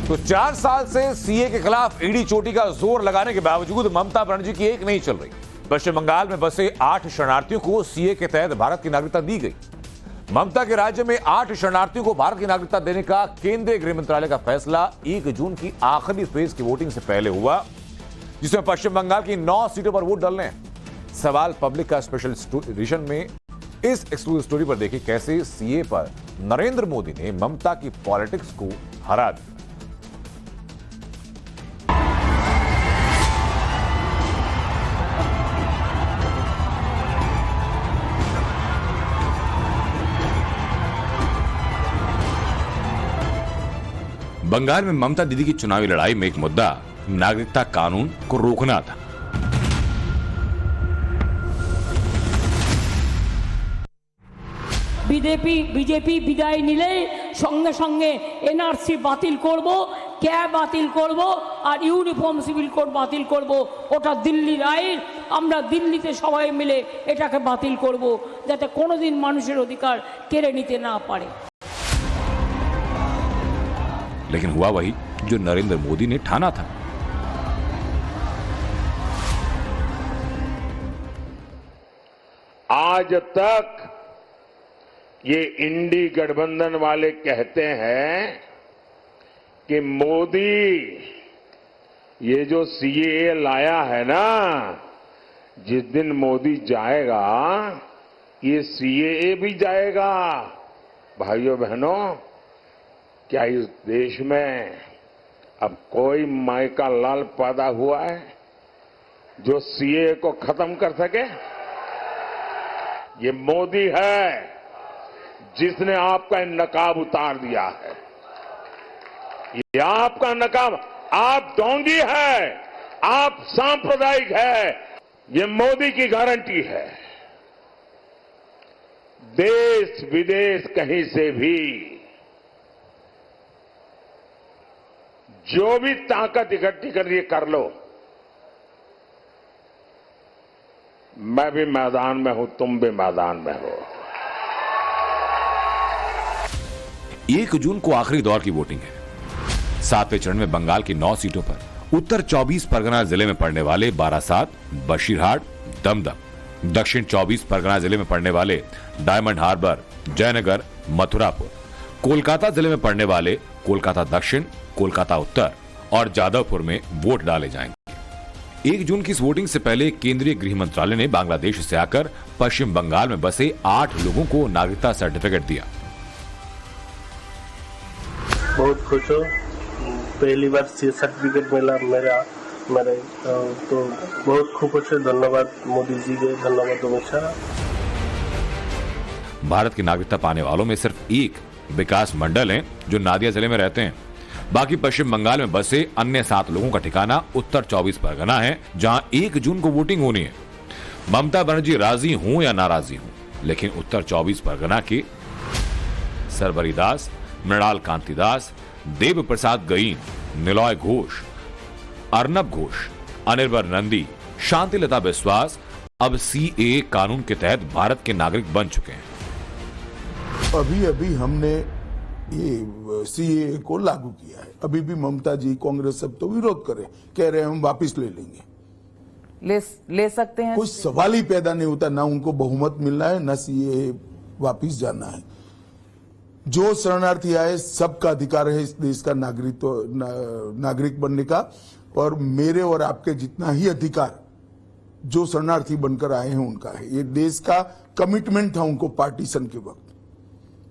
तो 4 साल से सीए के खिलाफ ईडी चोटी का जोर लगाने के बावजूद ममता बनर्जी की एक नहीं चल रही। पश्चिम बंगाल में बसे 8 शरणार्थियों को सीए के तहत भारत की नागरिकता दी गई। ममता के राज्य में 8 शरणार्थियों को भारत की नागरिकता देने का केंद्रीय गृह मंत्रालय का फैसला 1 जून की आखिरी फेज की वोटिंग से पहले हुआ, जिसमें पश्चिम बंगाल की 9 सीटों पर वोट डालने हैं। सवाल पब्लिक का स्पेशल एडिशन में इस एक्सक्लूसिव स्टोरी पर देखिए कैसे सीए पर नरेंद्र मोदी ने ममता की पॉलिटिक्स को हरा दिया। बंगाल में ममता दीदी की चुनावी लड़ाई में एक मुद्दा नागरिकता कानून को रोकना था। বিজেপি বিদায় নিলে সঙ্গে সঙ্গে এনআরসি বাতিল করব, ক্যাব বাতিল করব আর ইউনিফর্ম সিভিল কোড বাতিল করব। ওটা দিল্লির আইন, আমরা দিল্লিতে সবাই মিলে এটাকে বাতিল করব যাতে কোনোদিন মানুষের অধিকার কেড়ে নিতে না পারে। लेकिन हुआ वही जो नरेंद्र मोदी ने ठाना था। आज तक ये इंडी गठबंधन वाले कहते हैं कि मोदी ये जो सीएए लाया है ना, जिस दिन मोदी जाएगा ये सीएए भी जाएगा। भाइयों बहनों, क्या इस देश में अब कोई माई का लाल पैदा हुआ है जो सीएए को खत्म कर सके? ये मोदी है जिसने आपका नकाब उतार दिया है। ये आपका नकाब, आप ढोंगी है, आप सांप्रदायिक है, ये मोदी की गारंटी है। देश विदेश कहीं से भी जो भी ताकत इकट्ठी कर रही कर लो। मैं भी मैदान में हूं, तुम भी मैदान में हो। 1 जून को आखिरी दौर की वोटिंग है। 7वें चरण में बंगाल की 9 सीटों पर उत्तर 24 परगना जिले में पड़ने वाले बारासात, बशीरहाट, दमदम, दक्षिण 24 परगना जिले में पड़ने वाले डायमंड हार्बर, जयनगर, मथुरापुर, कोलकाता जिले में पड़ने वाले कोलकाता दक्षिण, कोलकाता उत्तर और जादवपुर में वोट डाले जाएंगे। 1 जून की इस वोटिंग से पहले केंद्रीय गृह मंत्रालय ने बांग्लादेश से आकर पश्चिम बंगाल में बसे 8 लोगों को नागरिकता सर्टिफिकेट दिया। बहुत खुश हो, पहली बार सी सर्टिफिकेट मिला मेरे तो बहुत खुश है। धन्यवाद मोदी जी के, धन्यवाद अमित शाह। भारत की नागरिकता पाने वालों में सिर्फ एक विकास मंडल हैं जो नादिया जिले में रहते हैं। बाकी पश्चिम बंगाल में बसे अन्य 7 लोगों का ठिकाना उत्तर 24 परगना है, जहां 1 जून को वोटिंग होनी है। ममता बनर्जी राजी हूं या नाराजी हूं, लेकिन उत्तर 24 परगना के सरबरी दास, मृणाल कांति दास, देव प्रसाद गईन, निलॉय घोष, अर्नब घोष, अनिर्बर नंदी, शांतिलता बिस्वास अब सीएए कानून के तहत भारत के नागरिक बन चुके हैं। अभी अभी हमने ये सीएए को लागू किया है। अभी भी ममता जी, कांग्रेस सब तो विरोध करे, कह रहे हैं हम वापस ले लेंगे। ले सकते हैं, कोई सवाल ही पैदा नहीं होता। ना उनको बहुमत मिलना है, ना सीएए वापस जाना है। जो शरणार्थी आए सबका अधिकार है इस देश का नागरिक बनने का, और मेरे और आपके जितना ही अधिकार जो शरणार्थी बनकर आए हैं उनका है। ये देश का कमिटमेंट था उनको पार्टीशन के वक्त।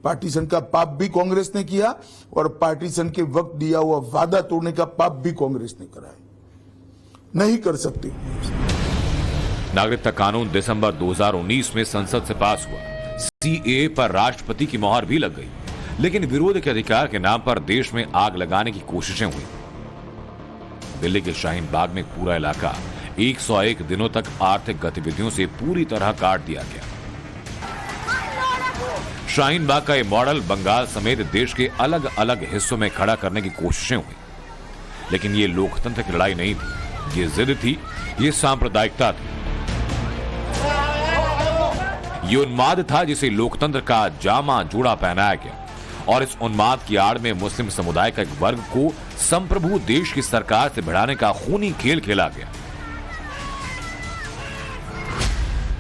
पार्टीशन का पाप भी कांग्रेस ने किया और पार्टीशन के वक्त दिया हुआ वादा तोड़ने का पाप भी कांग्रेस ने करा है। नहीं कर सकते। नागरिकता कानून दिसंबर 2019 में संसद से पास हुआ। सीएए पर राष्ट्रपति की मोहर भी लग गई, लेकिन विरोध के अधिकार के नाम पर देश में आग लगाने की कोशिशें हुई। दिल्ली के शाहीन बाग में पूरा इलाका 101 दिनों तक आर्थिक गतिविधियों से पूरी तरह काट दिया गया। शाहीन बाग का ये मॉडल बंगाल समेत देश के अलग अलग हिस्सों में खड़ा करने की कोशिशें हुई, लेकिन ये लोकतंत्र की लड़ाई नहीं थी, ये जिद थी, ये सांप्रदायिकता थी। ये उन्माद था जिसे लोकतंत्र का जामा जूड़ा पहनाया गया, और इस उन्माद की आड़ में मुस्लिम समुदाय का एक वर्ग को संप्रभु देश की सरकार से भिड़ाने का खूनी खेल खेला गया।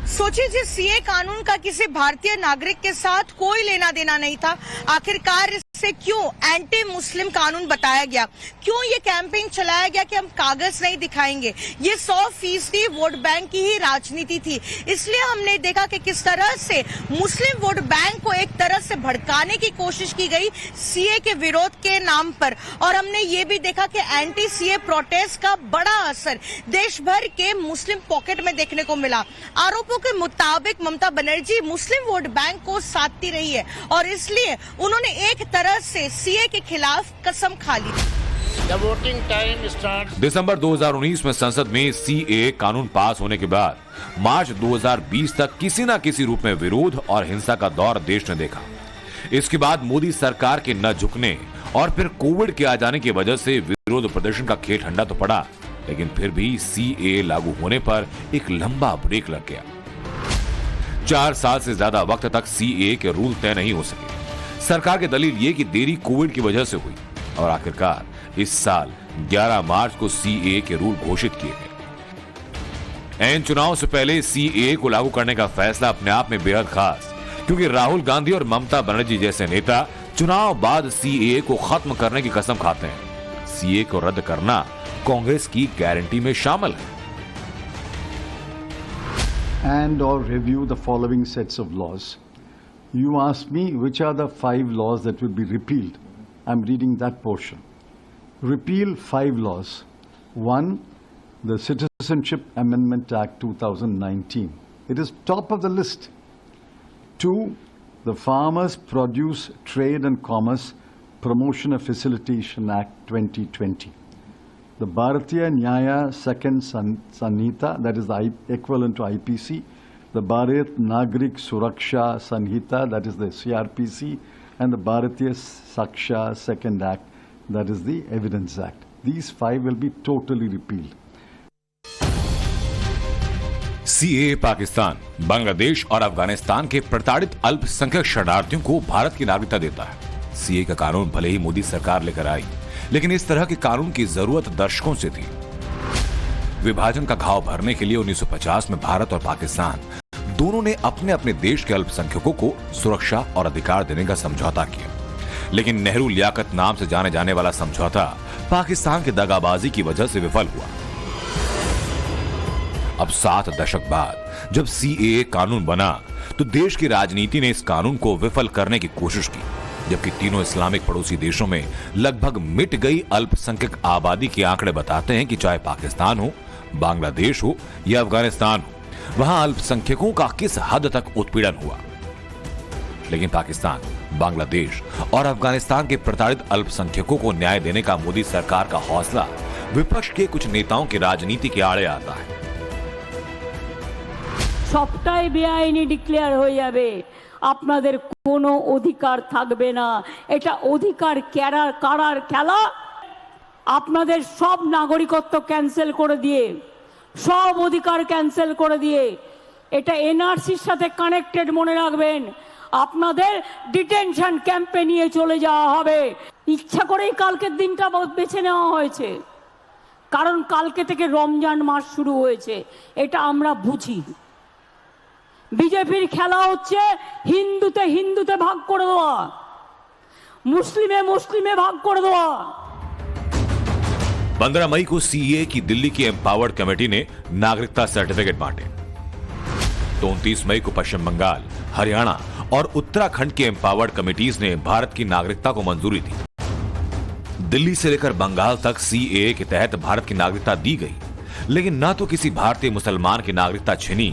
सोचिए, सीए कानून का किसी भारतीय नागरिक के साथ कोई लेना देना नहीं था, आखिरकार से क्यों एंटी मुस्लिम कानून बताया गया, क्यों ये कैंपेन चलाया गया कि हम कागज नहीं दिखाएंगे। ये 100% वोट बैंक की ही राजनीति थी। इसलिए हमने देखा कि किस तरह से मुस्लिम वोट बैंक को एक तरह से भड़काने की कोशिश की गई सीए के विरोध के नाम पर। और हमने ये भी देखा कि एंटी सीए प्रोटेस्ट का बड़ा असर देश भर के मुस्लिम पॉकेट में देखने को मिला। आरोपों के मुताबिक ममता बनर्जी मुस्लिम वोट बैंक को साधती रही है और इसलिए उन्होंने एक तरह से सीए के खिलाफ कसम खा ली। Voting time start. दिसंबर 2019 में संसद में सीए कानून पास होने के बाद मार्च 2020 तक किसी न किसी रूप में विरोध और हिंसा का दौर देश ने देखा। इसके बाद मोदी सरकार के न झुकने और फिर कोविड के आ जाने की वजह से विरोध प्रदर्शन का खेल ठंडा तो पड़ा, लेकिन फिर भी सीए लागू होने पर एक लंबा ब्रेक लग गया। 4 साल से ज्यादा वक्त तक सीए के रूल तय नहीं हो सके। सरकार की दलील ये कि देरी कोविड की वजह से हुई और आखिरकार इस साल 11 मार्च को सीए के रूल घोषित किए गए। एन चुनाव से पहले सीए को लागू करने का फैसला अपने आप में बेहद खास, क्योंकि राहुल गांधी और ममता बनर्जी जैसे नेता चुनाव बाद सीए को खत्म करने की कसम खाते हैं। सीए को रद्द करना कांग्रेस की गारंटी में शामिल है। And or review the following sets of laws. You asked me which are the 5 laws that will be repealed. I'm reading that portion. Repeal 5 laws. 1, the Citizenship Amendment Act 2019. It is top of the list. 2, the Farmers Produce Trade and Commerce Promotion and Facilitation Act 2020. The Bharatiya Nyaya Second Sanhita, that is the equivalent to IPC, the Bharat Nagrik Suraksha Sanhita, that is the CRPC, and the Bharatiya Saksha Second Act, that is the Evidence Act. These 5 will be totally repealed. CA Pakistan, Bangladesh और अफगानिस्तान के प्रताड़ित अल्पसंख्यक शरणार्थियों को भारत की नागरिकता देता है। सीए का कानून भले ही मोदी सरकार लेकर आई, लेकिन इस तरह के कानून की जरूरत दशकों से थी। विभाजन का घाव भरने के लिए 1950 में भारत और पाकिस्तान दोनों ने अपने अपने देश के अल्पसंख्यकों को सुरक्षा और अधिकार देने का समझौता किया, लेकिन नेहरू लियाकत नाम से जाने जाने वाला समझौता पाकिस्तान की दगाबाजी की वजह से विफल हुआ। अब 7 दशक बाद जब सीए कानून बना तो देश की राजनीति ने इस कानून को विफल करने की कोशिश की, जबकि तीनों इस्लामिक पड़ोसी देशों में लगभग मिट गई अल्पसंख्यक आबादी के आंकड़े बताते हैं कि चाहे पाकिस्तान हो, बांग्लादेश हो या अफगानिस्तान हो, वहां अल्पसंख्यकों का किस हद तक उत्पीड़न हुआ। लेकिन पाकिस्तान, बांग्लादेश और अफगानिस्तान के प्रताड़ित अल्पसंख्यकों को न्याय देने का मोदी सरकार का हौसला विपक्ष के कुछ नेताओं की राजनीति के आड़े आता है। সবটাই বেআইনি ডিক্লেয়ার হয়ে যাবে, আপনাদের কোনো অধিকার থাকবে না। এটা অধিকার কারার খেলা। আপনাদের সব নাগরিকত্ব ক্যান্সেল করে দিয়ে, সব অধিকার ক্যান্সেল করে দিয়ে, এটা এনআরসির সাথে কানেক্টেড মনে রাখবেন। আপনাদের ডিটেনশন ক্যাম্পে নিয়ে চলে যাওয়া হবে। ইচ্ছা করেই কালকের দিনটা বেছে নেওয়া হয়েছে, কারণ কালকে থেকে রমজান মাস শুরু হয়েছে, এটা আমরা বুঝি। বিজেপির খেলা হচ্ছে হিন্দুতে হিন্দুতে ভাগ করে দেওয়া, মুসলিমে মুসলিমে ভাগ করে দেওয়া। 15 मई को सीए की दिल्ली की एम्पावर्ड कमेटी ने नागरिकता सर्टिफिकेट बांटे। 29 मई को पश्चिम बंगाल, हरियाणा और उत्तराखंड की एम्पावर्ड कमेटीज ने भारत की नागरिकता को मंजूरी दी। दिल्ली से लेकर बंगाल तक सीए के तहत भारत की नागरिकता दी गई, लेकिन ना तो किसी भारतीय मुसलमान की नागरिकता छिनी,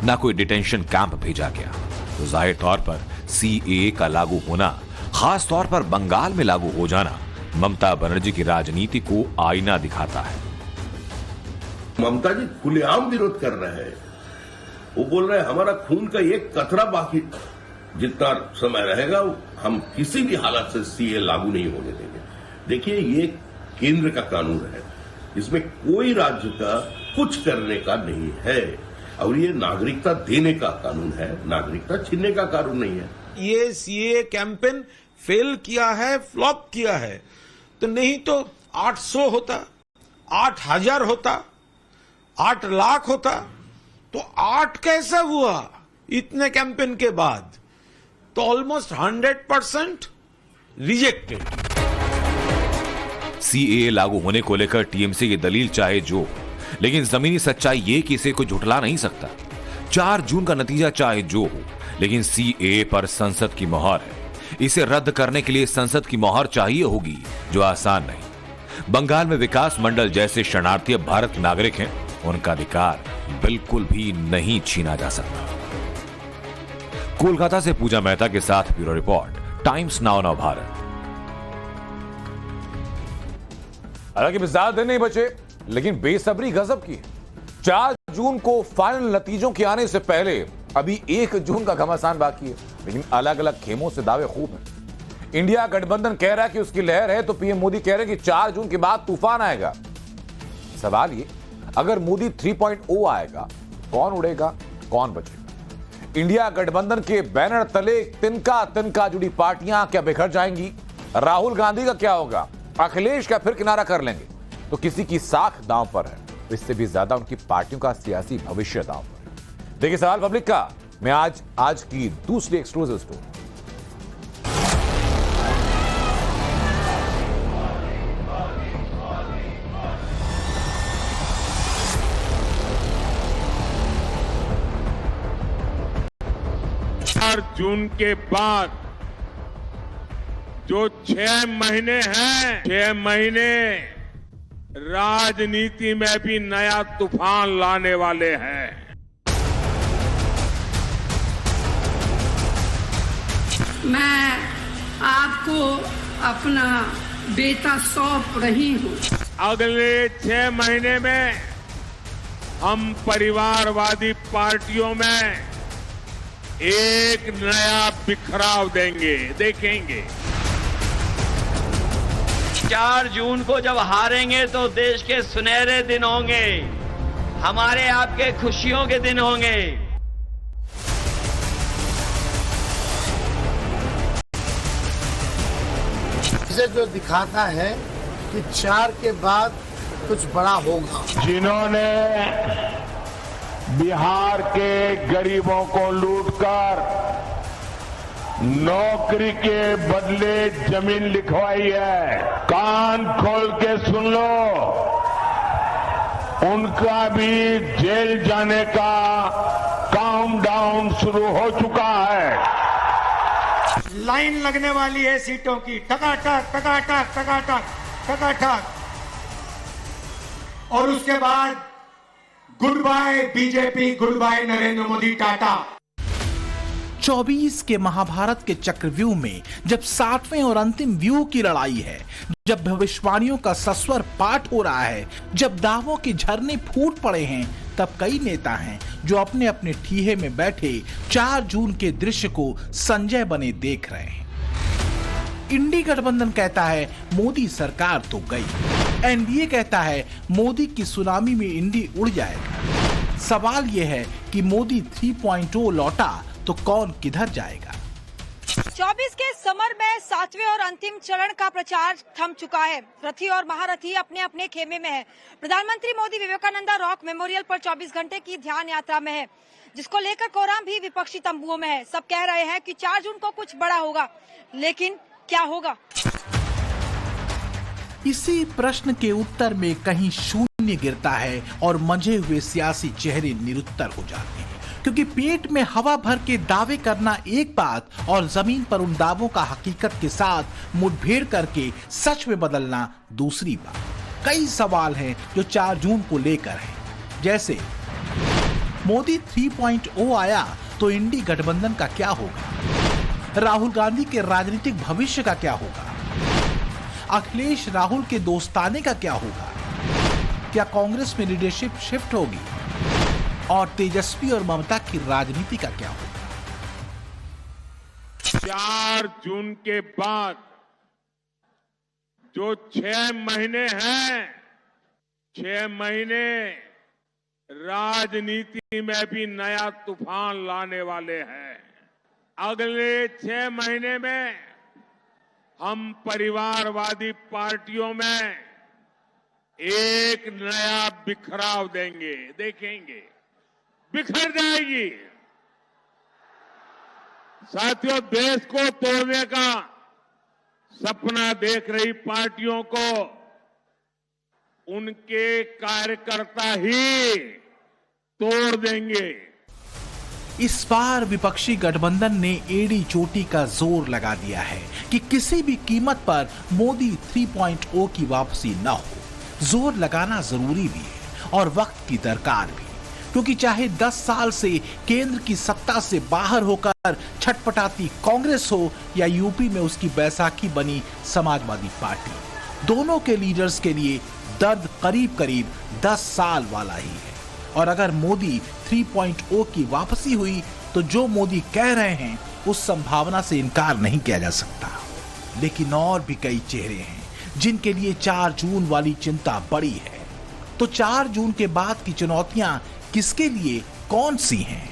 ना कोई डिटेंशन कैंप भेजा गया। तो जाहिर तौर पर सीए का लागू होना, खास तौर पर बंगाल में लागू हो जाना, ममता बनर्जी की राजनीति को आईना दिखाता है। ममता जी खुलेआम विरोध कर रहे हैं। वो बोल रहे हैं हमारा खून का एक कतरा बाकी, जितना समय रहेगा हम किसी भी हालत से सीए लागू नहीं होने देंगे। देखिए, ये केंद्र का कानून है, इसमें कोई राज्य का कुछ करने का नहीं है, और ये नागरिकता देने का कानून है, नागरिकता छीनने का कानून नहीं है। ये सीए कैंपेन फेल किया है, फ्लॉप किया है, तो नहीं तो 800 होता, 8000 होता, 8 लाख होता, तो 8 कैसे हुआ इतने कैंपेन के बाद? तो ऑलमोस्ट 100% रिजेक्टेड। सीएए लागू होने को लेकर टीएमसी की दलील चाहे जो हो, लेकिन जमीनी सच्चाई ये कि इसे कोई झुठला नहीं सकता। 4 जून का नतीजा चाहे जो हो, लेकिन सीएए पर संसद की मोहर है। इसे रद्द करने के लिए संसद की मोहर चाहिए होगी, जो आसान नहीं। बंगाल में विकास मंडल जैसे शरणार्थी अब भारत के नागरिक हैं, उनका अधिकार बिल्कुल भी नहीं छीना जा सकता। कोलकाता से पूजा मेहता के साथ bureau report, times now Bharat. हालांकि ज्यादा दिन नहीं बचे, लेकिन बेसब्री गजब की है। 4 जून को फाइनल नतीजों के आने से पहले अभी 1 जून का घमासान बाकी है, लेकिन अलग अलग खेमों से दावे खूब हैं। इंडिया गठबंधन कह रहा है कि उसकी लहर है, तो पीएम मोदी कह रहे हैं कि 4 जून के बाद तूफान आएगा। सवाल ये, अगर मोदी 3.0 आएगा, कौन उड़ेगा, कौन बचेगा? इंडिया गठबंधन के बैनर तले तिनका तिनका जुड़ी पार्टियां क्या बिखर जाएंगी? राहुल गांधी का क्या होगा? अखिलेश का फिर किनारा कर लेंगे? तो किसी की साख दांव पर है, इससे भी ज्यादा उनकी पार्टियों का सियासी भविष्य दांव पर है। देखिए सवाल पब्लिक का मैं आज की दूसरी एक्सक्लूसिव स्टोरी। जून के बाद जो 6 महीने हैं, 6 महीने राजनीति में भी नया तूफान लाने वाले हैं। मैं आपको अपना बेटा सौंप रही हूँ। अगले 6 महीने में हम परिवारवादी पार्टियों में एक नया बिखराव देंगे, देखेंगे। 4 जून को जब हारेंगे तो देश के सुनहरे दिन होंगे, हमारे आपके खुशियों के दिन होंगे। इसे जो दिखाता है कि 4 के बाद कुछ बड़ा होगा। जिन्होंने बिहार के गरीबों को लूटकर नौकरी के बदले जमीन लिखवाई है, कान खोल के सुन लो, उनका भी जेल जाने का काउंटडाउन शुरू हो चुका है। लाइन लगने वाली है सीटों की, टकाटक टकाटक टकाटक टकाटक, और उसके बाद goodbye BJP, goodbye Narendra Modi, tata. 24 के महाभारत के चक्रव्यूह में जब 60वें और अंतिम व्यूह की लड़ाई है, जब भविष्यवाणियों का सस्वर पाठ हो रहा है, जब दावों के झरने फूट पड़े हैं, तब कई नेता हैं जो अपने अपने ठीहे में बैठे 4 जून के दृश्य को संजय बने देख रहे हैं। इंडी गठबंधन कहता है मोदी सरकार तो गई, एनडीए कहता है मोदी की सुनामी में इंडी उड़ जाएगा। सवाल यह है कि मोदी 3.0 लौटा तो कौन किधर जाएगा? 24 के समर में 7वें और अंतिम चरण का प्रचार थम चुका है। रथी और महारथी अपने अपने खेमे में है। प्रधानमंत्री मोदी विवेकानंदा रॉक मेमोरियल पर 24 घंटे की ध्यान यात्रा में है, जिसको लेकर कोराम भी विपक्षी तंबुओं में है। सब कह रहे हैं कि 4 जून को कुछ बड़ा होगा, लेकिन क्या होगा? इसी प्रश्न के उत्तर में कहीं शून्य गिरता है और मंझे हुए सियासी चेहरे निरुत्तर हो जाते हैं, क्योंकि पेट में हवा भर के दावे करना एक बात और जमीन पर उन दावों का हकीकत के साथ मुठभेड़ करके सच में बदलना दूसरी बात। कई सवाल हैं जो 4 जून को लेकर हैं, जैसे मोदी 3.0 आया तो इंडी गठबंधन का क्या होगा? राहुल गांधी के राजनीतिक भविष्य का क्या होगा? अखिलेश राहुल के दोस्ताने का क्या होगा? क्या कांग्रेस में लीडरशिप शिफ्ट होगी? और तेजस्वी और ममता की राजनीति का क्या होगा? 4 जून के बाद जो 6 महीने हैं, 6 महीने राजनीति में भी नया तूफान लाने वाले हैं। अगले 6 महीने में हम परिवारवादी पार्टियों में एक नया बिखराव देंगे, देखेंगे बिखर जाएगी। साथियों, देश को तोड़ने का सपना देख रही पार्टियों को उनके कार्यकर्ता ही तोड़ देंगे। इस बार विपक्षी गठबंधन ने एड़ी चोटी का जोर लगा दिया है कि किसी भी कीमत पर मोदी 3.0 की वापसी न हो। जोर लगाना जरूरी भी है और वक्त की दरकार भी, क्योंकि चाहे 10 साल से केंद्र की सत्ता से बाहर होकर छटपटाती कांग्रेस हो या यूपी में उसकी बैसाखी बनी समाजवादी पार्टी, दोनों के लीडर्स के लिए दर्द करीब करीब 10 साल वाला ही है। और अगर मोदी 3.0 की वापसी हुई तो जो मोदी कह रहे हैं उस संभावना से इनकार नहीं किया जा सकता। लेकिन और भी कई चेहरे हैं जिनके लिए 4 जून वाली चिंता बड़ी है। तो 4 जून के बाद की चुनौतियां किसके लिए कौन सी हैं?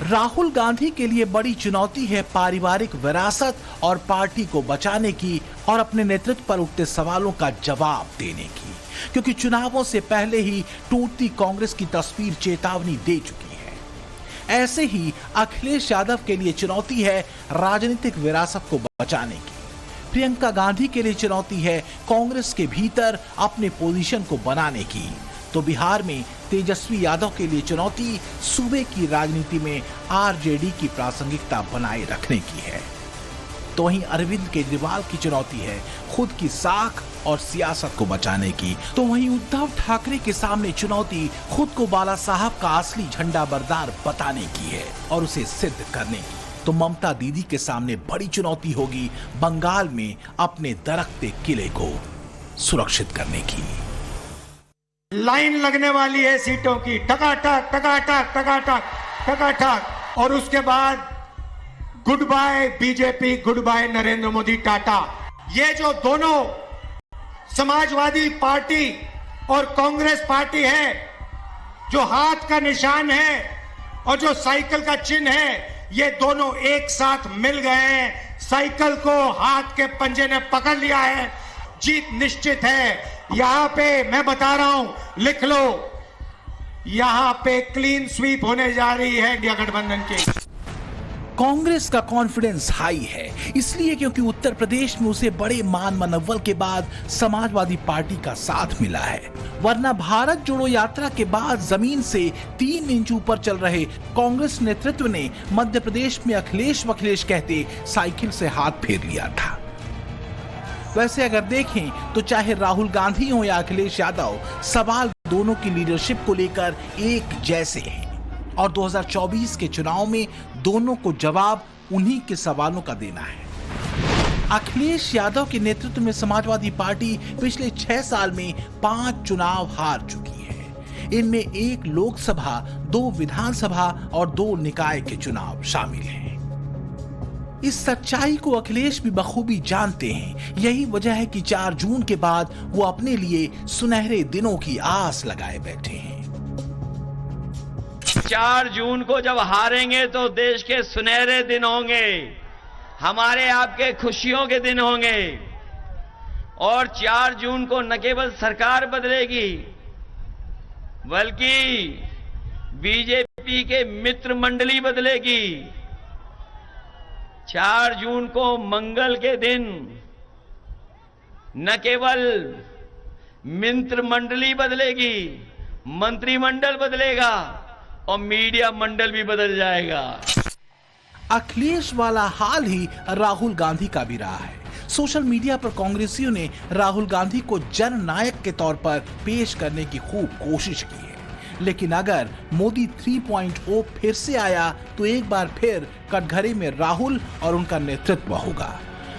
राहुल गांधी के लिए बड़ी चुनौती है पारिवारिक विरासत और पार्टी को बचाने की और अपने नेतृत्व पर उठते सवालों का जवाब देने की, क्योंकि चुनावों से पहले ही टूटती कांग्रेस की तस्वीर चेतावनी दे चुकी है। ऐसे ही अखिलेश यादव के लिए चुनौती है राजनीतिक विरासत को बचाने की। प्रियंका गांधी के लिए चुनौती है कांग्रेस के भीतर अपने पोजीशन को बनाने की। तो बिहार में तेजस्वी यादव के लिए चुनौती सूबे की राजनीति में आरजेडी की प्रासंगिकता बनाए रखने की है। तो वहीं अरविंद केजरीवाल की चुनौती है खुद की साख और सियासत को बचाने की। तो वहीं उद्धव ठाकरे के सामने चुनौती खुद को बाला साहब का असली झंडा बरदार बताने की है और उसे सिद्ध करने की। तो ममता दीदी के सामने बड़ी चुनौती होगी बंगाल में अपने दरकते किले को सुरक्षित करने की। लाइन लगने वाली है सीटों की, टकाटक टकाटक टकाटक टकाटक। और उसके बाद goodbye BJP, goodbye Narendra Modi, tata. ये जो दोनों समाजवादी पार्टी और कांग्रेस पार्टी है, जो हाथ का निशान है और जो साइकिल का चिन्ह है, ये दोनों एक साथ मिल गए हैं। साइकिल को हाथ के पंजे ने पकड़ लिया है, जीत निश्चित है। यहां पे मैं बता रहा हूं, लिख लो, यहां पे क्लीन स्वीप होने जा रही है इंडिया गठबंधन की। कांग्रेस का कॉन्फिडेंस हाई है, इसलिए क्योंकि उत्तर प्रदेश में उसे बड़े मान मनव्वल के बाद समाजवादी पार्टी का साथ मिला है। वरना भारत जोड़ो यात्रा के बाद जमीन से 3 इंच ऊपर चल रहे कांग्रेस नेतृत्व ने मध्य प्रदेश में अखिलेश वखिलेश कहते साइकिल से हाथ फेर लिया था। वैसे अगर देखें तो चाहे राहुल गांधी हो या अखिलेश यादव, सवाल दोनों की लीडरशिप को लेकर एक जैसे हैं और 2024 के चुनाव में दोनों को जवाब उन्हीं के सवालों का देना है। अखिलेश यादव के नेतृत्व में समाजवादी पार्टी पिछले 6 साल में 5 चुनाव हार चुकी है। इनमें 1 लोकसभा, 2 विधानसभा और 2 निकाय के चुनाव शामिल हैं। इस सच्चाई को अखिलेश भी बखूबी जानते हैं। यही वजह है कि 4 जून के बाद वो अपने लिए सुनहरे दिनों की आस लगाए बैठे हैं। 4 जून को जब हारेंगे तो देश के सुनहरे दिन होंगे, हमारे आपके खुशियों के दिन होंगे। और 4 जून को न केवल सरकार बदलेगी, बल्कि बीजेपी के मित्र मंडली बदलेगी। 4 जून को मंगल के दिन न केवल मित्र मंडली बदलेगी, मंत्रिमंडल बदलेगा और मीडिया मंडल भी बदल जाएगा। अखिलेश वाला हाल ही राहुल गांधी का भी रहा है। सोशल मीडिया पर कांग्रेसियों ने राहुल गांधी को जननायक के तौर पर पेश करने की खूब कोशिश की है। लेकिन अगर मोदी 3.0 फिर से आया तो एक बार फिर कटघरे में राहुल और उनका नेतृत्व होगा।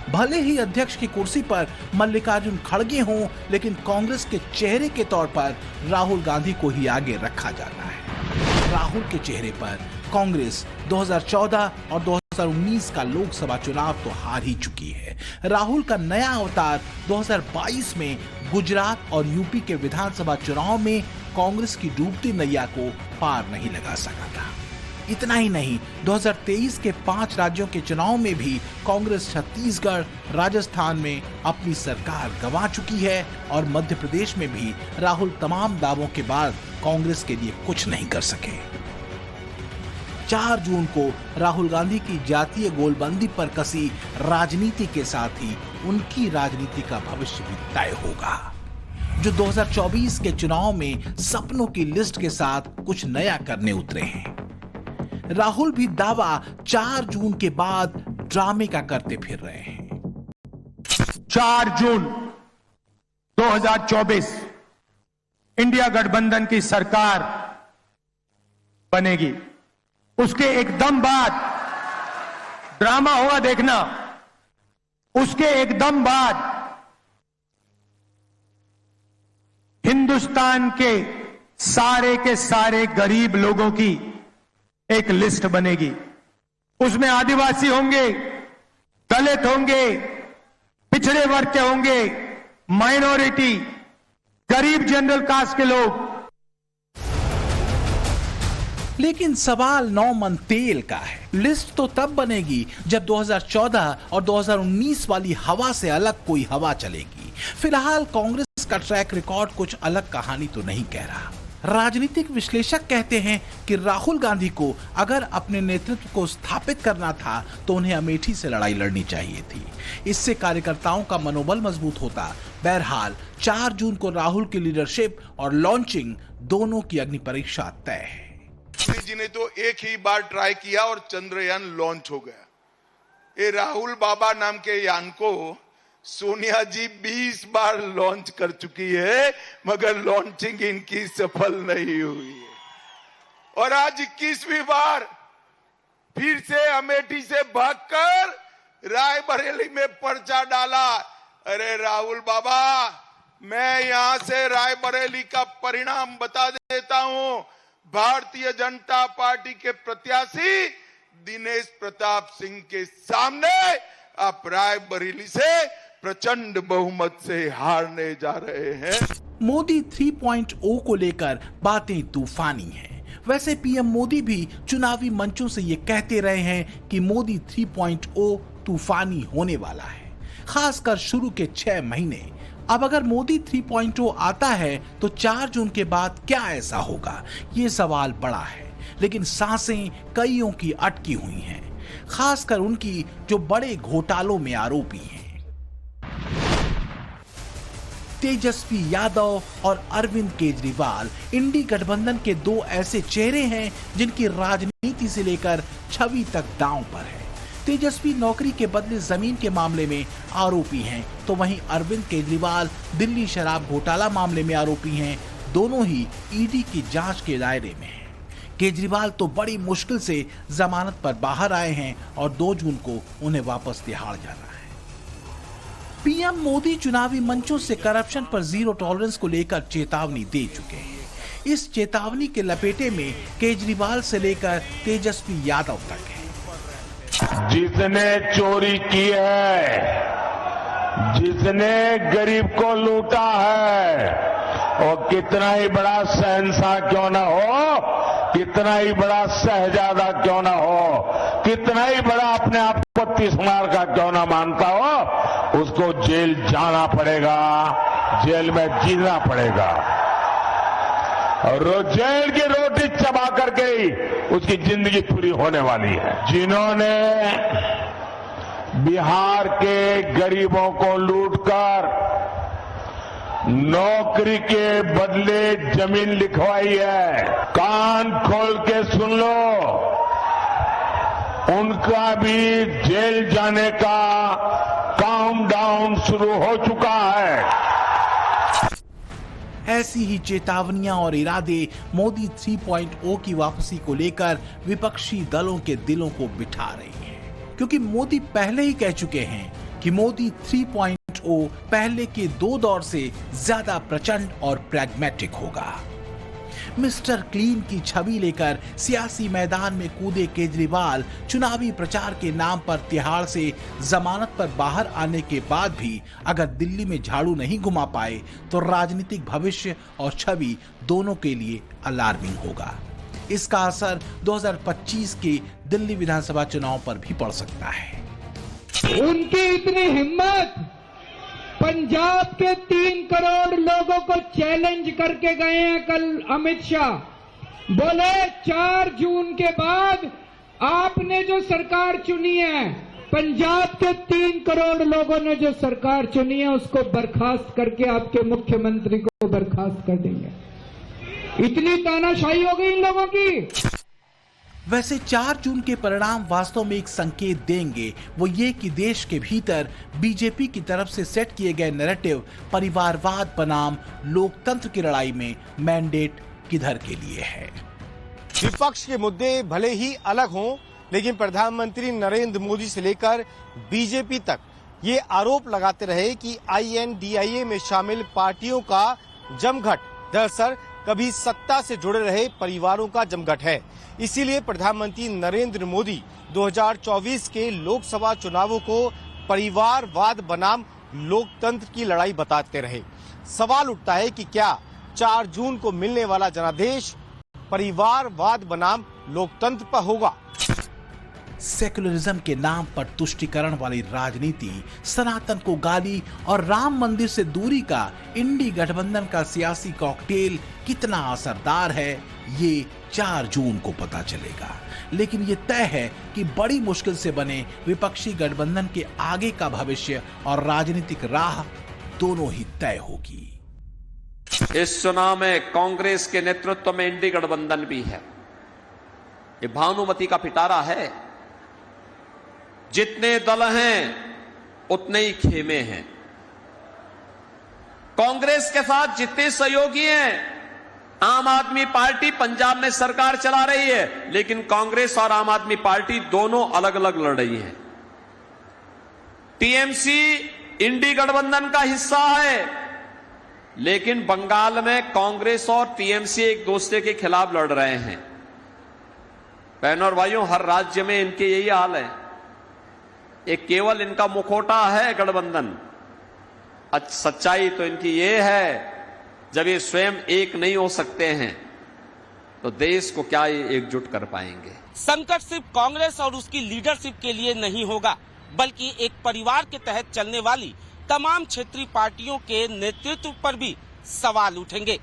भले ही अध्यक्ष की कुर्सी पर मल्लिकार्जुन खड़गे हों, लेकिन कांग्रेस के चेहरे के तौर पर राहुल गांधी को ही आगे रखा जाना है। राहुल के चेहरे पर कांग्रेस 2014 और 2019 का लोकसभा चुनाव तो हार ही चुकी है। राहुल का नया अवतार 2022 में गुजरात और यूपी के विधानसभा चुनाव में कांग्रेस की डूबती नैया को पार नहीं लगा सका था। इतना ही नहीं, 2023 के 5 राज्यों के चुनाव में भी कांग्रेस छत्तीसगढ़, राजस्थान में अपनी सरकार गंवा चुकी है और मध्य प्रदेश में भी राहुल तमाम दावों के बाद कांग्रेस के लिए कुछ नहीं कर सके। 4 जून को राहुल गांधी की जातीय गोलबंदी पर कसी राजनीति के साथ ही उनकी राजनीति का भविष्य भी तय होगा, जो 2024 के चुनाव में सपनों की लिस्ट के साथ कुछ नया करने उतरे हैं। राहुल भी दावा 4 जून के बाद ड्रामे का करते फिर रहे हैं। 4 जून 2024 इंडिया गठबंधन की सरकार बनेगी। उसके एकदम बाद ड्रामा होगा, देखना। उसके एकदम बाद हिंदुस्तान के सारे गरीब लोगों की एक लिस्ट बनेगी। उसमें आदिवासी होंगे, दलित होंगे, पिछड़े वर्ग के होंगे, माइनॉरिटी, गरीब जनरल कास्ट के लोग। लेकिन सवाल 9 मन तेल का है। लिस्ट तो तब बनेगी जब 2014 और 2019 वाली हवा से अलग कोई हवा चलेगी। फिलहाल कांग्रेस का ट्रैक रिकॉर्ड कुछ अलग कहानी तो नहीं कह रहा। राजनीतिक विश्लेषक कहते हैं कि राहुल गांधी को अगर अपने नेतृत्व को स्थापित करना था तो उन्हें अमेठी से लड़ाई लड़नी चाहिए थी। इससे कार्यकर्ताओं का मनोबल मजबूत होता। बहरहाल 4 जून को राहुल की लीडरशिप और लॉन्चिंग दोनों की अग्नि परीक्षा तय है। मोदी जी ने तो एक ही बार ट्राई किया और चंद्रयान लॉन्च हो गया। ये राहुल बाबा नाम के यान को सोनिया जी 20 बार लॉन्च कर चुकी है, मगर लॉन्चिंग इनकी सफल नहीं हुई है। और आज 21वीं बार फिर से अमेठी से भागकर रायबरेली में पर्चा डाला। अरे राहुल बाबा, मैं यहां से रायबरेली का परिणाम बता देता हूं। भारतीय जनता पार्टी के प्रत्याशी दिनेश प्रताप सिंह के सामने आप रायबरेली से प्रचंड बहुमत से हारने जा रहे हैं। मोदी 3.0 को लेकर बातें तूफानी हैं। वैसे पीएम मोदी भी चुनावी मंचों से ये कहते रहे हैं कि मोदी 3.0 तूफानी होने वाला है, खासकर शुरू के 6 महीने। अब अगर मोदी 3.0 आता है तो 4 जून के बाद क्या ऐसा होगा, ये सवाल बड़ा है। लेकिन सांसें कईयों की अटकी हुई हैं, खासकर उनकी जो बड़े घोटालों में आरोपी हैं। तेजस्वी यादव और अरविंद केजरीवाल इंडी गठबंधन के 2 ऐसे चेहरे हैं जिनकी राजनीति से लेकर छवि तक दांव पर है। तेजस्वी नौकरी के बदले जमीन के मामले में आरोपी हैं, तो वहीं अरविंद केजरीवाल दिल्ली शराब घोटाला मामले में आरोपी हैं। दोनों ही ईडी की जांच के दायरे में हैं। केजरीवाल तो बड़ी मुश्किल से जमानत पर बाहर आए हैं और 2 जून को उन्हें वापस तिहाड़ जाना है। पीएम मोदी चुनावी मंचों से करप्शन पर जीरो टॉलरेंस को लेकर चेतावनी दे चुके हैं। इस चेतावनी के लपेटे में केजरीवाल से लेकर तेजस्वी यादव तक है। जिसने चोरी की है, जिसने गरीब को लूटा है, और कितना ही बड़ा शहंशाह क्यों ना हो, कितना ही बड़ा शहजादा क्यों ना हो, कितना ही बड़ा अपने आप को तिस्मार का क्यों ना मानता हो, उसको जेल जाना पड़ेगा, जेल में जीना पड़ेगा। और जेल की रोटी चबा करके ही उसकी जिंदगी पूरी होने वाली है। जिन्होंने बिहार के गरीबों को लूटकर नौकरी के बदले जमीन लिखवाई है, कान खोल के सुन लो, उनका भी जेल जाने का काउंटडाउन शुरू हो चुका है। ऐसी ही चेतावनियां और इरादे मोदी 3.0 की वापसी को लेकर विपक्षी दलों के दिलों को बिठा रही हैं, क्योंकि मोदी पहले ही कह चुके हैं कि मोदी 3.0 पहले के 2 दौर से ज्यादा प्रचंड और प्रैग्मेटिक होगा। मिस्टर क्लीन की छवि लेकर सियासी मैदान में कूदे केजरीवाल चुनावी प्रचार के नाम पर तिहाड़ से जमानत पर बाहर आने के बाद भी अगर दिल्ली में झाड़ू नहीं घुमा पाए तो राजनीतिक भविष्य और छवि दोनों के लिए अलार्मिंग होगा। इसका असर 2025 के दिल्ली विधानसभा चुनाव पर भी पड़ सकता है। उनकी इतनी हिम्मत, पंजाब के 3 करोड़ लोगों को चैलेंज करके गए हैं कल अमित शाह। बोले 4 जून के बाद आपने जो सरकार चुनी है, पंजाब के 3 करोड़ लोगों ने जो सरकार चुनी है उसको बर्खास्त करके आपके मुख्यमंत्री को बर्खास्त कर देंगे। इतनी तानाशाही हो गई इन लोगों की। वैसे 4 जून के परिणाम वास्तव में एक संकेत देंगे, वो ये कि देश के भीतर बीजेपी की तरफ से सेट किए गए नैरेटिव परिवारवाद बनाम लोकतंत्र की लड़ाई में मैंडेट किधर के लिए है। विपक्ष के मुद्दे भले ही अलग हों, लेकिन प्रधानमंत्री नरेंद्र मोदी से लेकर बीजेपी तक ये आरोप लगाते रहे कि INDIA में शामिल पार्टियों का जमघट दरअसल कभी सत्ता से जुड़े रहे परिवारों का जमघट है। इसीलिए प्रधानमंत्री नरेंद्र मोदी 2024 के लोकसभा चुनावों को परिवारवाद बनाम लोकतंत्र की लड़ाई बताते रहे। सवाल उठता है कि क्या 4 जून को मिलने वाला जनादेश परिवारवाद बनाम लोकतंत्र पर होगा। सेकुलरिज्म के नाम पर तुष्टीकरण वाली राजनीति, सनातन को गाली और राम मंदिर से दूरी का इंडी गठबंधन का सियासी कॉकटेल कितना असरदार है, ये 4 जून को पता चलेगा। लेकिन ये तय है कि बड़ी मुश्किल से बने विपक्षी गठबंधन के आगे का भविष्य और राजनीतिक राह दोनों ही तय होगी। इस चुनाव में कांग्रेस के नेतृत्व में इंडी गठबंधन भी है। ये भानुमति का पिटारा है। जितने दल हैं उतने ही खेमे हैं। कांग्रेस के साथ जितने सहयोगी हैं, आम आदमी पार्टी पंजाब में सरकार चला रही है, लेकिन कांग्रेस और आम आदमी पार्टी दोनों अलग अलग लड़ रही हैं। टीएमसी इंडी गठबंधन का हिस्सा है, लेकिन बंगाल में कांग्रेस और टीएमसी एक दूसरे के खिलाफ लड़ रहे हैं। बहनों और भाइयों, हर राज्य में इनके यही हाल है। एक केवल इनका मुखौटा है गठबंधन। सच्चाई तो इनकी ये है, जब ये स्वयं एक नहीं हो सकते हैं तो देश को क्या ये एकजुट कर पाएंगे। संकट सिर्फ कांग्रेस और उसकी लीडरशिप के लिए नहीं होगा, बल्कि एक परिवार के तहत चलने वाली तमाम क्षेत्रीय पार्टियों के नेतृत्व पर भी सवाल उठेंगे।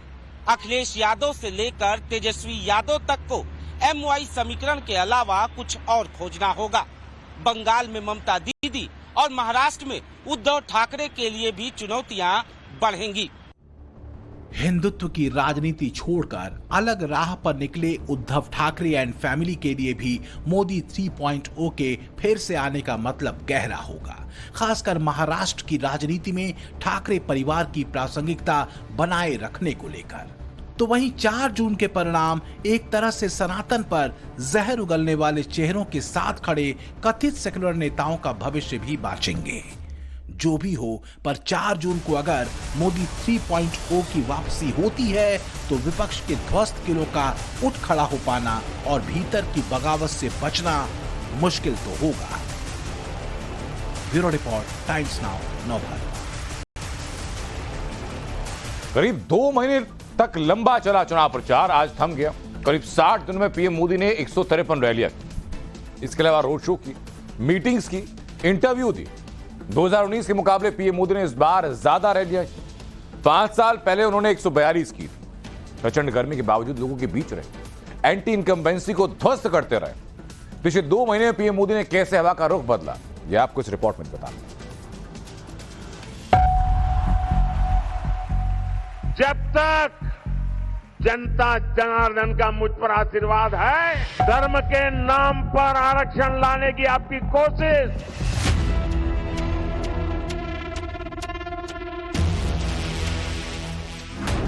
अखिलेश यादव से लेकर तेजस्वी यादव तक को MY समीकरण के अलावा कुछ और खोजना होगा। बंगाल में ममता दीदी और महाराष्ट्र में उद्धव ठाकरे के लिए भी चुनौतियां बढ़ेंगी। हिंदुत्व की राजनीति छोड़कर अलग राह पर निकले उद्धव ठाकरे एंड फैमिली के लिए भी मोदी 3.0 के फिर से आने का मतलब गहरा होगा। खासकर महाराष्ट्र की राजनीति में ठाकरे परिवार की प्रासंगिकता बनाए रखने को लेकर। तो वहीं 4 जून के परिणाम एक तरह से सनातन पर जहर उगलने वाले चेहरों के साथ खड़े कथित सेकुलर नेताओं का भविष्य भी बांचेंगे। जो भी हो, पर 4 जून को अगर मोदी 3.0 की वापसी होती है तो विपक्ष के ध्वस्त किलों का उठ खड़ा हो पाना और भीतर की बगावत से बचना मुश्किल तो होगा। Bureau report, times now, Navbharat. करीब 2 महीने तक लंबा चला चुनाव प्रचार आज थम गया। करीब 60 दिन में पीएम मोदी ने 153 रैलियां की। इसके अलावा रोड शो की, मीटिंग्स की, इंटरव्यू दी। 2019 के मुकाबले पीएम मोदी ने इस बार ज्यादा रैलियां की। 5 साल पहले उन्होंने 142 की। प्रचंड गर्मी के बावजूद लोगों के बीच रहे, एंटी इनकम्बेंसी को ध्वस्त करते रहे। पिछले 2 महीने में पीएम मोदी ने कैसे हवा का रुख बदला, यह आपको इस रिपोर्ट में बता। जब तक जनता जनार्दन का मुझ पर आशीर्वाद है, धर्म के नाम पर आरक्षण लाने की आपकी कोशिश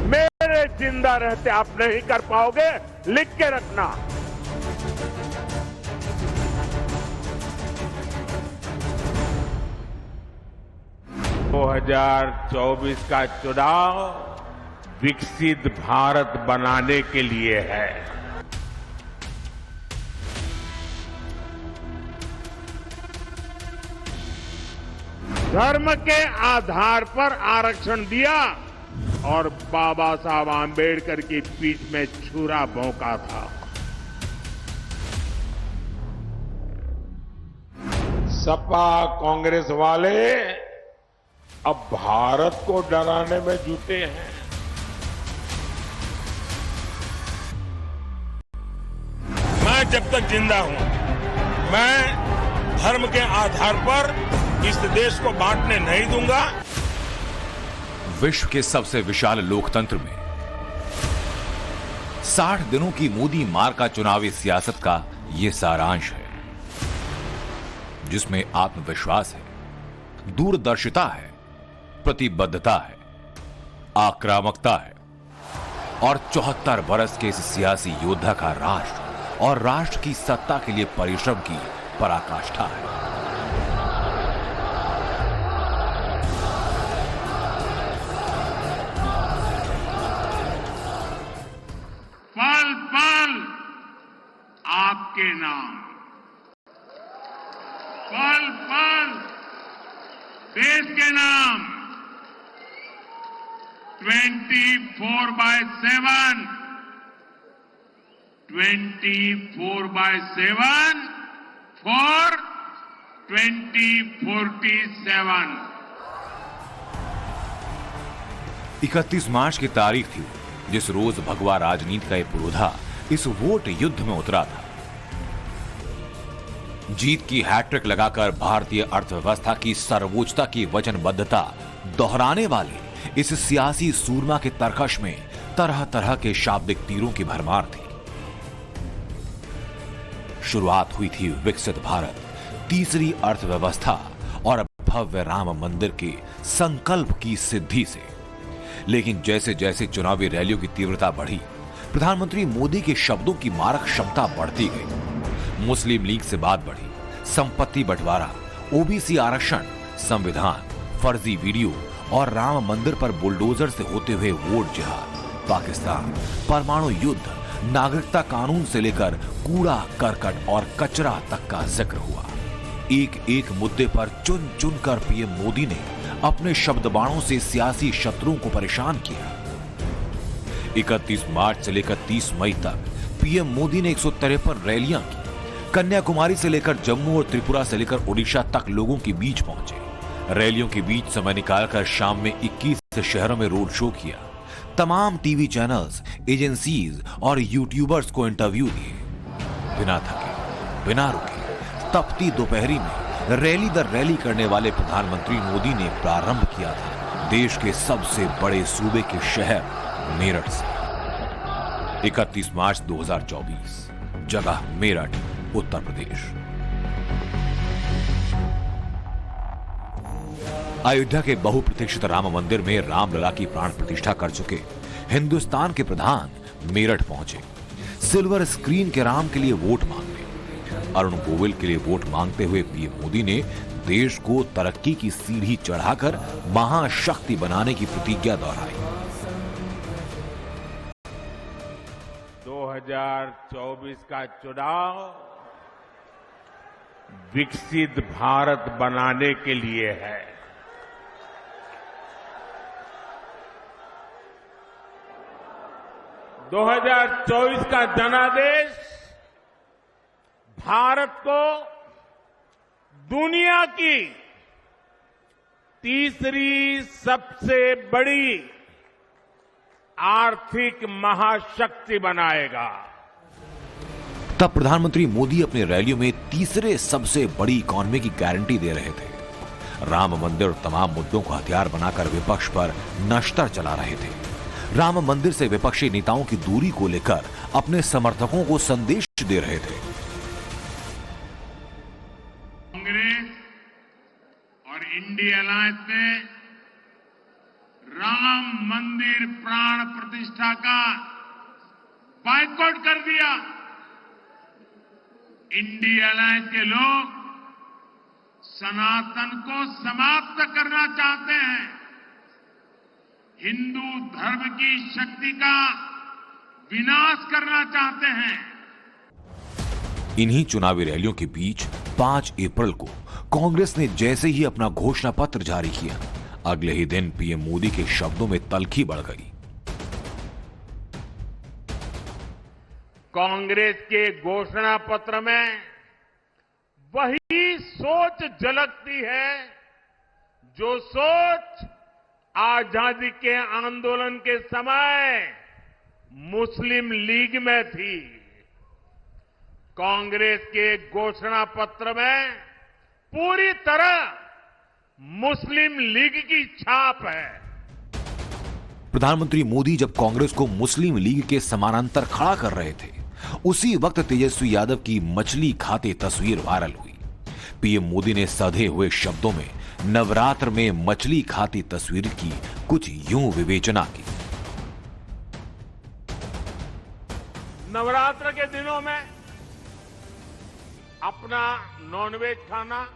मेरे जिंदा रहते आप नहीं कर पाओगे, लिख के रखना। दो 2024 का चुनाव विकसित भारत बनाने के लिए है। धर्म के आधार पर आरक्षण दिया और बाबा साहब आंबेडकर की पीठ में छुरा भोंका था। सपा कांग्रेस वाले अब भारत को डराने में जुटे हैं। मैं जब तक जिंदा हूं, मैं धर्म के आधार पर इस देश को बांटने नहीं दूंगा। विश्व के सबसे विशाल लोकतंत्र में 60 दिनों की मोदी मार का चुनावी सियासत का ये सारांश है, जिसमें आत्मविश्वास है, दूरदर्शिता है, प्रतिबद्धता है, आक्रामकता है और 74 बरस के इस सियासी योद्धा का राष्ट्र और राष्ट्र की सत्ता के लिए परिश्रम की पराकाष्ठा है। पल पल आपके नाम, पल पल देश के नाम, 24/7 24/7 for 2047। 31 मार्च की तारीख थी जिस रोज भगवा राजनीति का ये पुरोधा इस वोट युद्ध में उतरा था। जीत की हैट्रिक लगाकर भारतीय अर्थव्यवस्था की सर्वोच्चता की वचनबद्धता दोहराने वाले इस सियासी सूरमा के तरकश में तरह तरह के शाब्दिक तीरों की भरमार थी। शुरुआत हुई थी विकसित भारत, तीसरी अर्थव्यवस्था और भव्य राम मंदिर के संकल्प की सिद्धि से। लेकिन जैसे जैसे चुनावी रैलियों की तीव्रता बढ़ी, प्रधानमंत्री मोदी के शब्दों की मारक क्षमता बढ़ती गई। मुस्लिम लीग से बात बढ़ी, संपत्ति बंटवारा, ओबीसी आरक्षण, संविधान, फर्जी वीडियो और राम मंदिर पर बुलडोजर से होते हुए वोट जिहाद, पाकिस्तान, परमाणु युद्ध, नागरिकता कानून से लेकर कूड़ा करकट और कचरा तक का जिक्र हुआ। एक एक मुद्दे पर चुन चुन कर पीएम मोदी ने अपने शब्द बाणों से सियासी शत्रुओं को परेशान किया। 31 मार्च से लेकर 30 मई तक पीएम मोदी ने 153 रैलियां की। कन्याकुमारी से लेकर जम्मू और त्रिपुरा से लेकर ओडिशा तक लोगों के बीच पहुंचे। रैलियों के बीच समय निकालकर शाम में 21 शहरों में रोड शो किया। तमाम टीवी चैनल्स, एजेंसीज और यूट्यूबर्स को इंटरव्यू दिए। बिना थके, बिना रुके, तपती दोपहरी में रैली दर रैली करने वाले प्रधानमंत्री मोदी ने प्रारंभ किया था देश के सबसे बड़े सूबे के शहर मेरठ से। 31 मार्च 2024, जगह मेरठ, उत्तर प्रदेश। अयोध्या के बहुप्रतीक्षित राम मंदिर में रामलला की प्राण प्रतिष्ठा कर चुके हिंदुस्तान के प्रधान मेरठ पहुंचे। सिल्वर स्क्रीन के राम के लिए वोट मांगने, अरुण गोविल के लिए वोट मांगते हुए पीएम मोदी ने देश को तरक्की की सीढ़ी चढ़ाकर महाशक्ति बनाने की प्रतिज्ञा दोहराई। 2024 का चुनाव विकसित भारत बनाने के लिए है। दो 2024 का जनादेश भारत को दुनिया की तीसरी सबसे बड़ी आर्थिक महाशक्ति बनाएगा। तब प्रधानमंत्री मोदी अपनी रैलियों में तीसरे सबसे बड़ी इकॉनमी की गारंटी दे रहे थे। राम मंदिर और तमाम मुद्दों को हथियार बनाकर विपक्ष पर नश्तर चला रहे थे। राम मंदिर से विपक्षी नेताओं की दूरी को लेकर अपने समर्थकों को संदेश दे रहे थे। कांग्रेस और इंडिया अलायंस ने राम मंदिर प्राण प्रतिष्ठा का बायकॉट कर दिया। इंडिया अलायंस के लोग सनातन को समाप्त करना चाहते हैं, हिंदू धर्म की शक्ति का विनाश करना चाहते हैं। इन्हीं चुनावी रैलियों के बीच 5 अप्रैल को कांग्रेस ने जैसे ही अपना घोषणा पत्र जारी किया, अगले ही दिन पीएम मोदी के शब्दों में तल्खी बढ़ गई। कांग्रेस के घोषणा पत्र में वही सोच झलकती है जो सोच आजादी के आंदोलन के समय मुस्लिम लीग में थी। कांग्रेस के घोषणा पत्र में पूरी तरह मुस्लिम लीग की छाप है। प्रधानमंत्री मोदी जब कांग्रेस को मुस्लिम लीग के समानांतर खड़ा कर रहे थे, उसी वक्त तेजस्वी यादव की मछली खाते तस्वीर वायरल हुई। पीएम मोदी ने सधे हुए शब्दों में नवरात्र में मछली खाती तस्वीर की कुछ यूं विवेचना की। नवरात्र के दिनों में अपना नॉनवेज खाना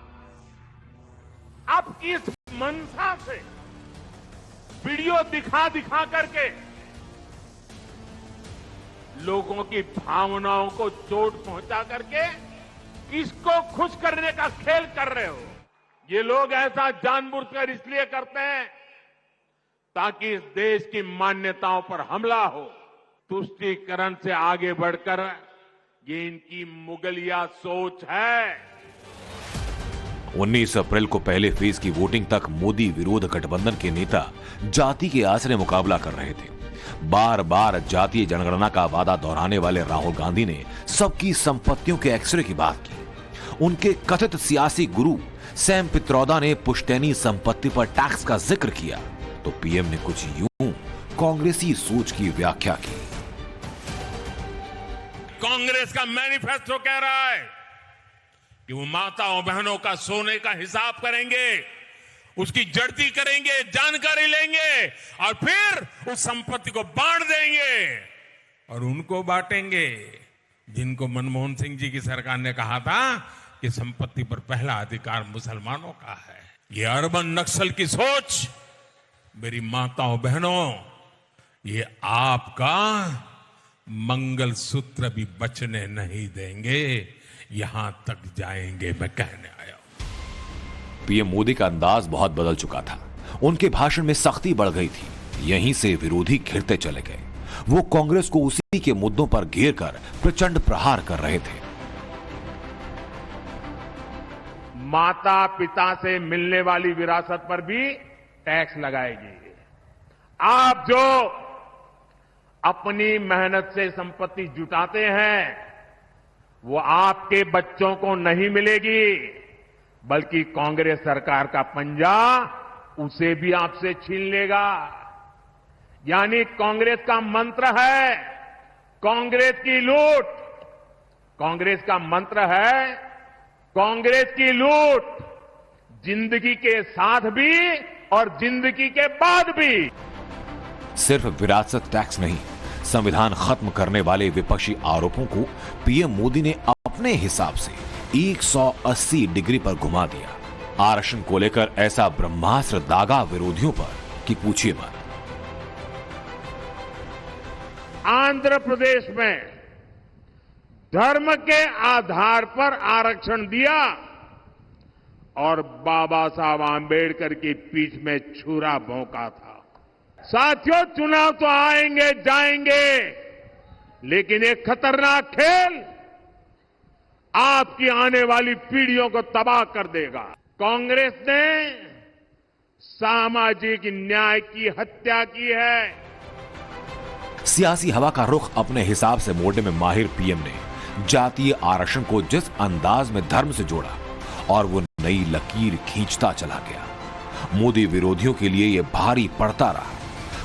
अब किस मंशा से वीडियो दिखा दिखा करके लोगों की भावनाओं को चोट पहुंचा करके किसको खुश करने का खेल कर रहे हो? ये लोग ऐसा जानबूझकर इसलिए करते हैं ताकि इस देश की मान्यताओं पर हमला हो। तुष्टीकरण से आगे बढ़कर ये इनकी मुगलिया सोच है। 19 अप्रैल को पहले फेज की वोटिंग तक मोदी विरोध गठबंधन के नेता जाति के आसरे मुकाबला कर रहे थे। बार बार जातीय जनगणना का वादा दोहराने वाले राहुल गांधी ने सबकी संपत्तियों के एक्सरे की बात की। उनके कथित सियासी गुरु सैम पित्रोदा ने पुश्तैनी संपत्ति पर टैक्स का जिक्र किया तो पीएम ने कुछ यूं कांग्रेसी सोच की व्याख्या की। कांग्रेस का मैनिफेस्टो कह रहा है कि वो माताओं बहनों का सोने का हिसाब करेंगे, उसकी जड़ती करेंगे, जानकारी लेंगे और फिर उस संपत्ति को बांट देंगे और उनको बांटेंगे जिनको मनमोहन सिंह जी की सरकार ने कहा था कि संपत्ति पर पहला अधिकार मुसलमानों का है। ये अर्बन नक्सल की सोच, मेरी माताओं बहनों, ये आपका मंगलसूत्र भी बचने नहीं देंगे, यहां तक जाएंगे मैं कहने आया हूं। पीएम मोदी का अंदाज बहुत बदल चुका था। उनके भाषण में सख्ती बढ़ गई थी। यहीं से विरोधी घिरते चले गए। वो कांग्रेस को उसी के मुद्दों पर घेर कर प्रचंड प्रहार कर रहे थे। माता पिता से मिलने वाली विरासत पर भी टैक्स लगाएगी। आप जो अपनी मेहनत से संपत्ति जुटाते हैं वो आपके बच्चों को नहीं मिलेगी, बल्कि कांग्रेस सरकार का पंजा उसे भी आपसे छीन लेगा। यानी कांग्रेस का मंत्र है कांग्रेस की लूट। कांग्रेस का मंत्र है कांग्रेस की लूट, जिंदगी के साथ भी और जिंदगी के बाद भी। सिर्फ विरासत टैक्स नहीं, संविधान खत्म करने वाले विपक्षी आरोपों को पीएम मोदी ने अपने हिसाब से 180 डिग्री पर घुमा दिया। आरक्षण को लेकर ऐसा ब्रह्मास्त्र दागा विरोधियों पर कि पूछिए मत। आंध्र प्रदेश में धर्म के आधार पर आरक्षण दिया और बाबा साहब आंबेडकर की पीठ में छुरा भोंका था। साथियों, चुनाव तो आएंगे जाएंगे, लेकिन एक खतरनाक खेल आपकी आने वाली पीढ़ियों को तबाह कर देगा। कांग्रेस ने सामाजिक न्याय की हत्या की है। सियासी हवा का रुख अपने हिसाब से मोड़ने में माहिर पीएम ने जातीय आरक्षण को जिस अंदाज में धर्म से जोड़ा और वो नई लकीर खींचता चला गया, मोदी विरोधियों के लिए यह भारी पड़ता रहा।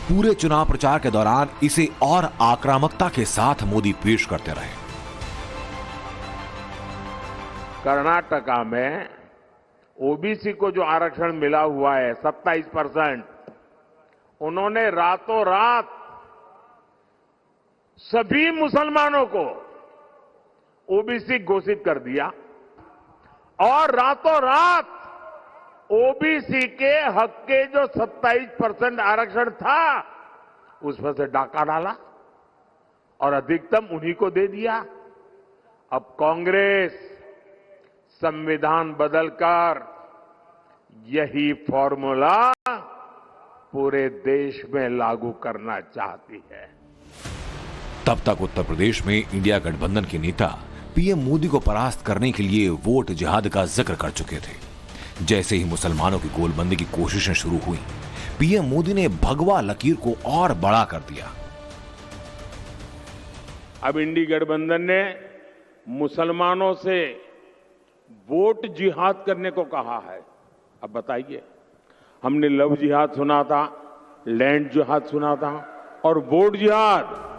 पूरे चुनाव प्रचार के दौरान इसे और आक्रामकता के साथ मोदी पेश करते रहे। कर्नाटका में ओबीसी को जो आरक्षण मिला हुआ है 27%, उन्होंने रातों रात सभी मुसलमानों को ओबीसी घोषित कर दिया और रातों रात ओबीसी के हक के जो 27% आरक्षण था उस पर से डाका डाला और अधिकतम उन्हीं को दे दिया। अब कांग्रेस संविधान बदलकर यही फॉर्मूला पूरे देश में लागू करना चाहती है। तब तक उत्तर प्रदेश में इंडिया गठबंधन के नेता पीएम मोदी को परास्त करने के लिए वोट जिहाद का जिक्र कर चुके थे। जैसे ही मुसलमानों की गोलबंदी की कोशिशें शुरू हुई, पीएम मोदी ने भगवा लकीर को और बड़ा कर दिया। अब इंडी गठबंधन ने मुसलमानों से वोट जिहाद करने को कहा है। अब बताइए, हमने लव जिहाद सुना था, लैंड जिहाद सुना था, और वोट जिहाद